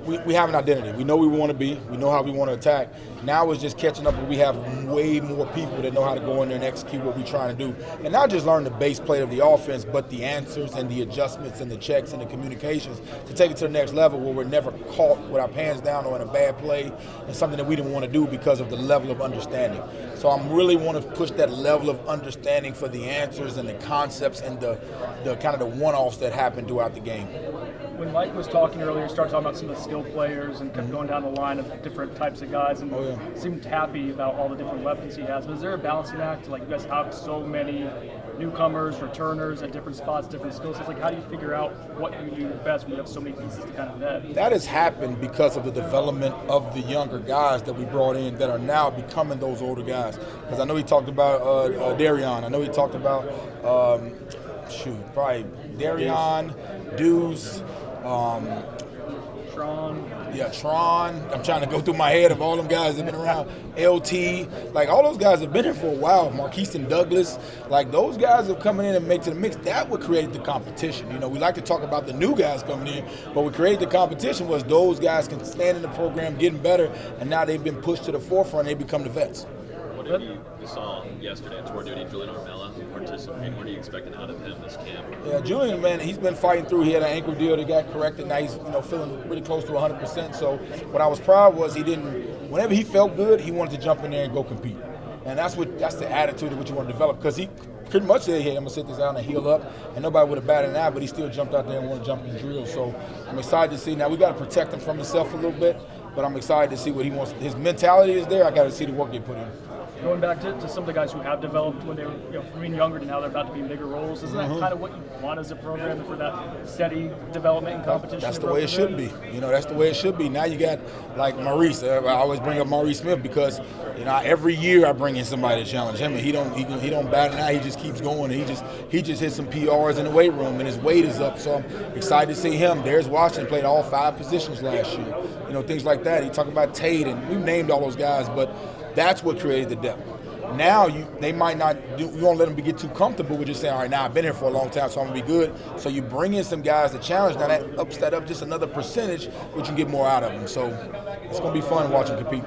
we have an identity. We know where we want to be. We know how we want to attack. Now it's just catching up, and we have way more people that know how to go in there and execute what we're trying to do. And not just learn the base play of the offense, but the answers and the adjustments and the checks and the communications to take it to the next level where we're never caught with our pants down or in a bad play and something that we didn't want to do because of the level of understanding. So I really want to push that level of understanding for the answers and the concepts and the kind of the one-offs that happen throughout the game. When Mike was talking earlier, he started talking about some of the skill players and kept going down the line of different types of guys and seemed happy about all the different weapons he has. But is there a balancing act? Like, you guys have so many newcomers, returners at different spots, different skill sets. Like, how do you figure out what you do best when you have so many pieces to kind of net? That has happened because of the development of the younger guys that we brought in that are now becoming those older guys. Because I know he talked about Darion. I know he talked about, probably Darion, Deuce, Tron. Yeah, Tron. I'm trying to go through my head of all them guys that have been around. LT. Like, all those guys have been here for a while. Marquise and Douglas. Like, those guys have come in and make to the mix. That would create the competition. You know, we like to talk about the new guys coming in, but what created the competition was those guys can stand in the program, getting better, and now they've been pushed to the forefront and they become the vets. What did you saw yesterday? Tour duty, Julian Armella participating. What are you expecting out of him this camp? Yeah, Julian, man, he's been fighting through. He had an ankle deal that got corrected. Now he's feeling really close to 100%. So what I was proud was he didn't. Whenever he felt good, he wanted to jump in there and go compete. And that's the attitude of what you want to develop. Because he pretty much said, "Hey, I'm gonna sit this out and heal up," and nobody would have batted an eye. But he still jumped out there and wanted to jump in the drill. So I'm excited to see. Now we got to protect him from himself a little bit, but I'm excited to see what he wants. His mentality is there. I got to see the work they put in. Going back to some of the guys who have developed when they were from being younger to now they're about to be in bigger roles, isn't that kind of what you want as a program for that steady development and competition? That's the way it should be. You know, that's the way it should be. Now you got like Maurice. I always bring up Maurice Smith because every year I bring in somebody to challenge him, and he don't bat an eye. He just keeps going. And he just hit some PRs in the weight room, and his weight is up. So I'm excited to see him. There's Washington played all 5 positions last year. You know, things like that. He talked about Tate, and we've named all those guys, but that's what created the depth. Now they might not you won't let them get too comfortable with just saying, all right, now I've been here for a long time, so I'm gonna be good. So you bring in some guys to challenge. Now that ups that up just another percentage, which you can get more out of them. So it's gonna be fun watching compete.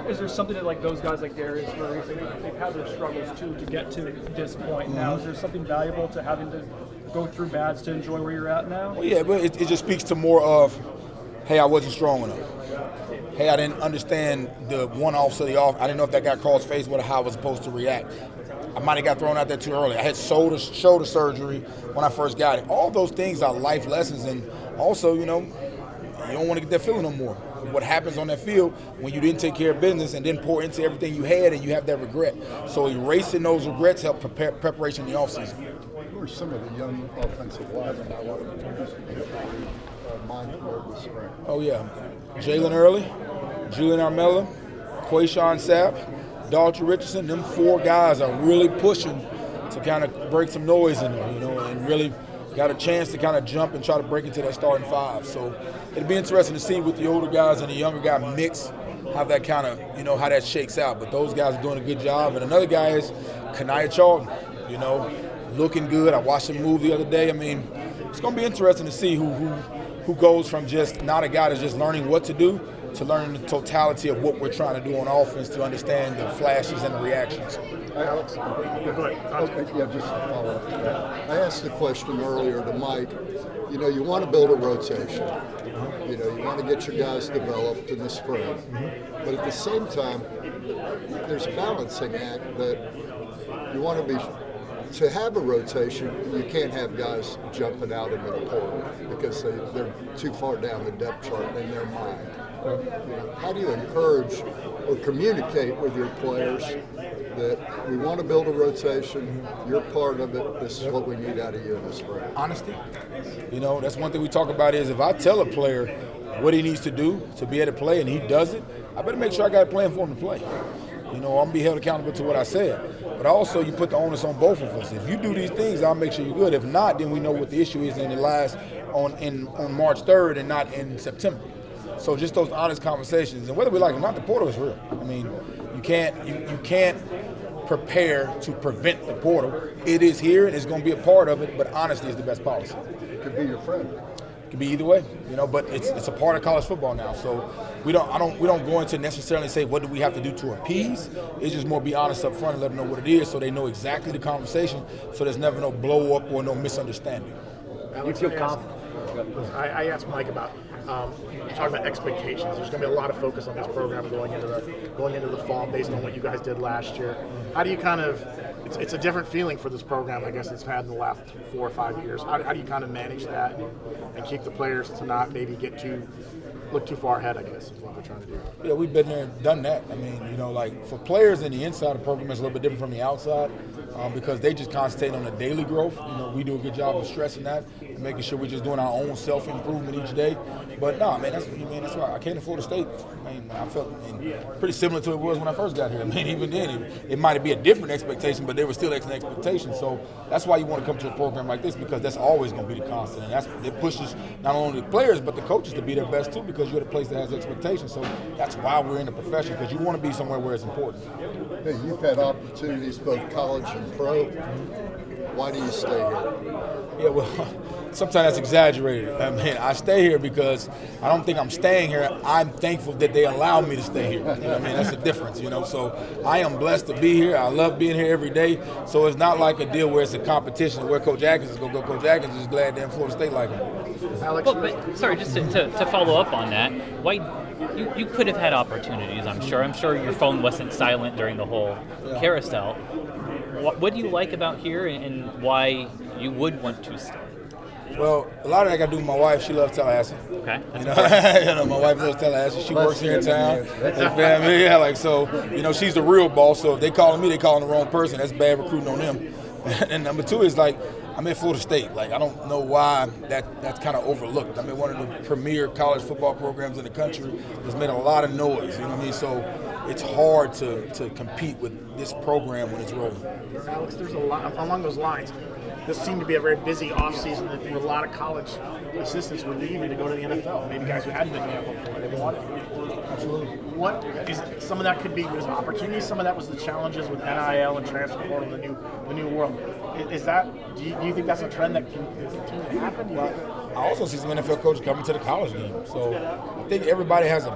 Is there something that like those guys like Darius, Maurice, they've had their struggles too to get to this point now? Is there something valuable to having to go through bads to enjoy where you're at now? Well, yeah, but it just speaks to more of, hey, I wasn't strong enough. Hey, I didn't understand the one-offs of the off. I didn't know if that guy crossed face with how I was supposed to react. I might have got thrown out there too early. I had shoulder surgery when I first got it. All those things are life lessons, and also, you don't want to get that feeling no more. What happens on that field when you didn't take care of business and didn't pour into everything you had, and you have that regret. So erasing those regrets help prepare preparation in the offseason. Who are some of the young offensive linemen I want to mindful of this spring? Oh, yeah. Jalen Early, Julian Armella, Quayshawn Sapp, Dalton Richardson, them 4 guys are really pushing to kind of break some noise in there, and really got a chance to kind of jump and try to break into that starting 5. So it'll be interesting to see with the older guys and the younger guy mix, how that kind of, how that shakes out. But those guys are doing a good job. And another guy is Kanaya Charlton, looking good. I watched him move the other day. I mean, it's going to be interesting to see who goes from just not a guy that's just learning what to do to learning the totality of what we're trying to do on offense to understand the flashes and the reactions. Alex, just to follow up. I asked the question earlier to Mike. You want to build a rotation. You want to get your guys developed in the spring. But at the same time, there's a balancing act that you want to be. To have a rotation, you can't have guys jumping out into the portal because they're too far down the depth chart in their mind. How do you encourage or communicate with your players that we want to build a rotation, you're part of it, this is what we need out of you in the spring? Honesty. That's one thing we talk about is if I tell a player what he needs to do to be able to play and he does it, I better make sure I got a plan for him to play. I'm going to be held accountable to what I said. But also, you put the onus on both of us. If you do these things, I'll make sure you're good. If not, then we know what the issue is, and it lies on March 3rd and not in September. So just those honest conversations. And whether we like it or not, the portal is real. I mean, you can't prepare to prevent the portal. It is here, and it's going to be a part of it, but honesty is the best policy. It could be your friend. could be either way, you know. But it's a part of college football now, so we don't go into necessarily say what do we have to do to appease. It's just more be honest up front and let them know what it is, so they know exactly the conversation, so there's never no blow up or no misunderstanding. Alex, you feel confident? I asked Mike about talking about expectations. There's going to be a lot of focus on this program going into the fall based on what you guys did last year. How do you kind of? It's a different feeling for this program, I guess, it's had in the last 4 or 5 years. How do you kind of manage that and keep the players to not maybe look too far ahead, I guess, is what we're trying to do. Yeah, we've been there and done that. I mean, you know, like for players in the inside of the program, it's a little bit different from the outside because they just concentrate on the daily growth. You know, we do a good job of stressing that and making sure we're just doing our own self-improvement each day. But no, man, that's why I came to Florida State. I mean, I felt pretty similar to it was when I first got here. I mean, even then, it might be a different expectation, but they were still an expectation. So that's why you want to come to a program like this, because that's always going to be the constant. And it pushes not only the players, but the coaches to be their best too, because you're the place that has expectations. So that's why we're in the profession, because you want to be somewhere where it's important. Hey, you've had opportunities both college and pro. Why do you stay here? Yeah, well, sometimes that's exaggerated. I mean, I stay here because I don't think I'm staying here. I'm thankful that they allow me to stay here. You know what I mean? That's the difference, you know. So I am blessed to be here. I love being here every day. So it's not like a deal where it's a competition where Coach Atkins is going to go. Coach Atkins is glad they're in Florida State like him. Alex, but sorry, just to follow up on that, why you could have had opportunities, I'm sure. I'm sure your phone wasn't silent during the whole carousel. What do you like about here, and why you would want to stay? Well, a lot of that got to do with my wife. She loves Tallahassee. Okay. You know, my wife loves Tallahassee. She works here in town. Yeah, like, so, you know, she's the real boss. So if they calling me, they calling the wrong person. That's bad recruiting on them. And number two is, like, I'm at Florida State. Like, I don't know why that's kind of overlooked. I mean, one of the premier college football programs in the country has made a lot of noise. You know what I mean? So it's hard to compete with this program when it's rolling. Alex, there's a lot along those lines. This seemed to be a very busy offseason where a lot of college assistants were leaving to go to the NFL. Maybe guys who hadn't been in the NFL before, they wanted to. Absolutely. What is it? Some of that could be was opportunity. Some of that was the challenges with NIL and transfer portal, the new world. Is that? Do you think that's a trend that can continue to happen? Well, I also see some NFL coaches coming to the college game. So I think everybody has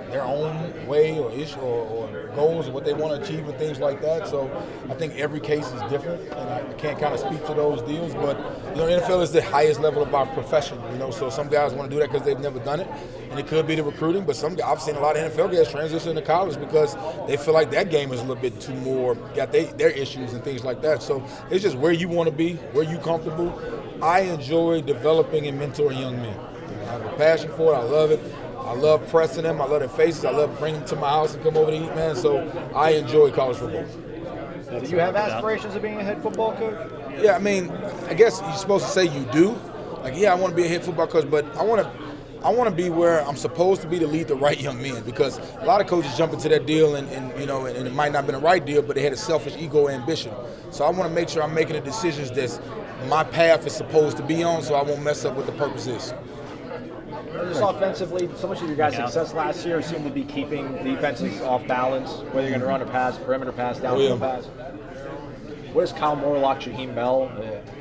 their own way or issue or goals of what they want to achieve and things like that. So I think every case is different, and I can't kind of speak to those deals. But you know, NFL is the highest level of our profession. You know, so some guys want to do that because they've never done it, and it could be the recruiting. But I've seen a lot of NFL guys transition to college because they feel like that game is a little bit too more got their issues and things like that. So it's just where you want to be, where you comfortable. I enjoy developing and mentoring young men. I have a passion for it. I love it. I love pressing them. I love their faces. I love bringing them to my house and come over to eat, man. So I enjoy college football. Do you have aspirations of being a head football coach? Yeah, I mean, I guess you're supposed to say you do. Like, yeah, I want to be a head football coach, but I want to be where I'm supposed to be to lead the right young men, because a lot of coaches jump into that deal and you know, and it might not have been the right deal, but they had a selfish ego ambition. So I want to make sure I'm making the decisions that my path is supposed to be on, so I won't mess up what the purpose is. Just offensively, so much of your guys' success last year seemed to be keeping defenses off balance, whether you're going to run a pass, perimeter pass, downfield pass. What is Kyle Morlock, Shaheem Bell?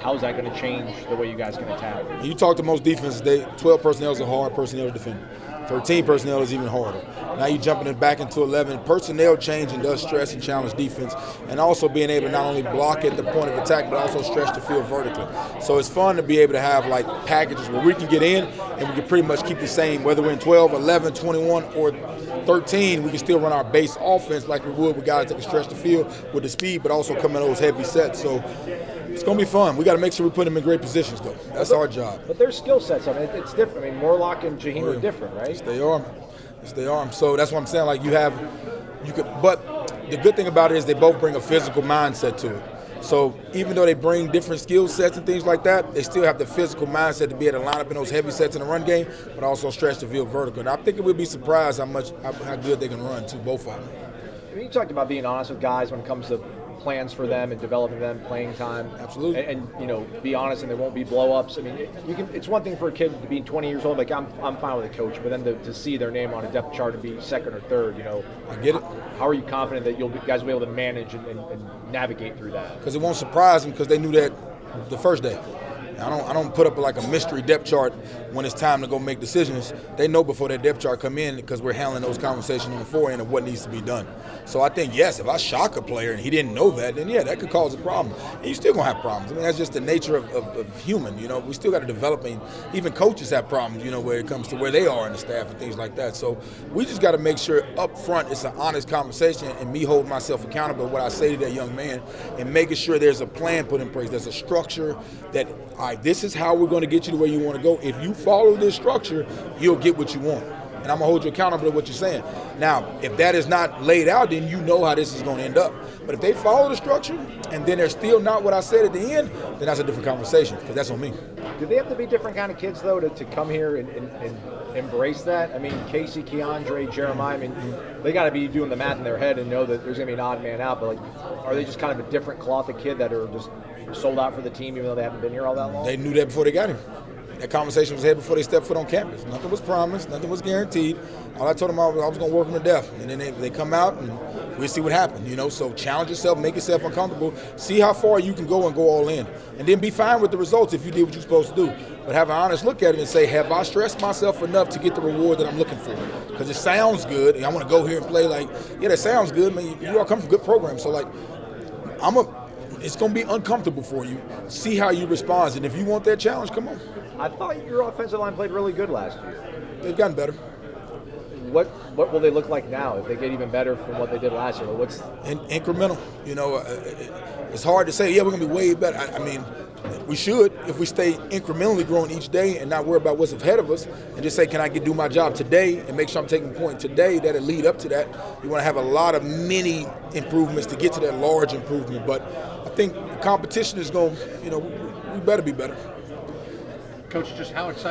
How is that going to change the way you guys can attack? You talk to most defenses, 12 personnel is a hard personnel to defend. 13 personnel is even harder. Now you're jumping it back into 11. Personnel changing does stress and challenge defense, and also being able to not only block at the point of attack, but also stretch the field vertically. So it's fun to be able to have like packages where we can get in and we can pretty much keep the same, whether we're in 12, 11, 21, or 13, we can still run our base offense like we would with guys that can stretch the field with the speed, but also come in those heavy sets. So it's going to be fun. We got to make sure we put them in great positions, though. That's our job. But their skill sets, I mean, it's different. I mean, Morlock and Shaheem are different, right? Yes, they are. Yes, they are. So that's what I'm saying. Like but the good thing about it is they both bring a physical mindset to it. So even though they bring different skill sets and things like that, they still have the physical mindset to be able to line up in those heavy sets in the run game, but also stretch the field vertical. And I think we'll be surprised how good they can run too, both of them. I mean, you talked about being honest with guys when it comes to plans for them and developing them, playing time. Absolutely. And you know, be honest, and there won't be blow-ups. I mean, it's one thing for a kid to be 20 years old, like I'm fine with a coach, but then to see their name on a depth chart and be second or third, you know. I get it. How are you confident that guys will be able to manage and navigate through that? Because it won't surprise them because they knew that the first day. I don't put up like a mystery depth chart when it's time to go make decisions. They know before that depth chart come in because we're handling those conversations on the forehand of what needs to be done. So I think, yes, if I shock a player and he didn't know that, then yeah, that could cause a problem. And you still gonna have problems. I mean, that's just the nature of human. You know, we still got to develop. And even coaches have problems. You know, where it comes to where they are in the staff and things like that. So we just got to make sure up front it's an honest conversation and me holding myself accountable to what I say to that young man and making sure there's a plan put in place. There's a structure that, all right, this is how we're going to get you to where you want to go. If you follow this structure, you'll get what you want. And I'm going to hold you accountable to what you're saying. Now, if that is not laid out, then you know how this is going to end up. But if they follow the structure and then they're still not what I said at the end, then that's a different conversation because that's on me. Do they have to be different kind of kids, though, to come here and embrace that? I mean, Casey, Keandre, Jeremiah, I mean, they got to be doing the math in their head and know that there's going to be an odd man out. But, like, are they just kind of a different cloth of kid that are just sold out for the team even though they haven't been here all that long? They knew that before they got here. That conversation was had before they stepped foot on campus. Nothing was promised. Nothing was guaranteed. All I told them I was going to work them to death. And then they come out and we'll see what happens. You know, so challenge yourself, make yourself uncomfortable, see how far you can go and go all in. And then be fine with the results if you did what you're supposed to do. But have an honest look at it and say, have I stressed myself enough to get the reward that I'm looking for? Because it sounds good. And I want to go here and play like, yeah, that sounds good. I mean, you all come from good programs. So, like, it's going to be uncomfortable for you. See how you respond. And if you want that challenge, come on. I thought your offensive line played really good last year. They've gotten better. What will they look like now if they get even better from what they did last year? What's incremental? You know, it's hard to say, yeah, we're going to be way better. I mean, we should if we stay incrementally growing each day and not worry about what's ahead of us and just say, can I do my job today and make sure I'm taking point today that'll lead up to that. You want to have a lot of mini improvements to get to that large improvement. But I think the competition is going, you know, we better be better. Coach, just how excited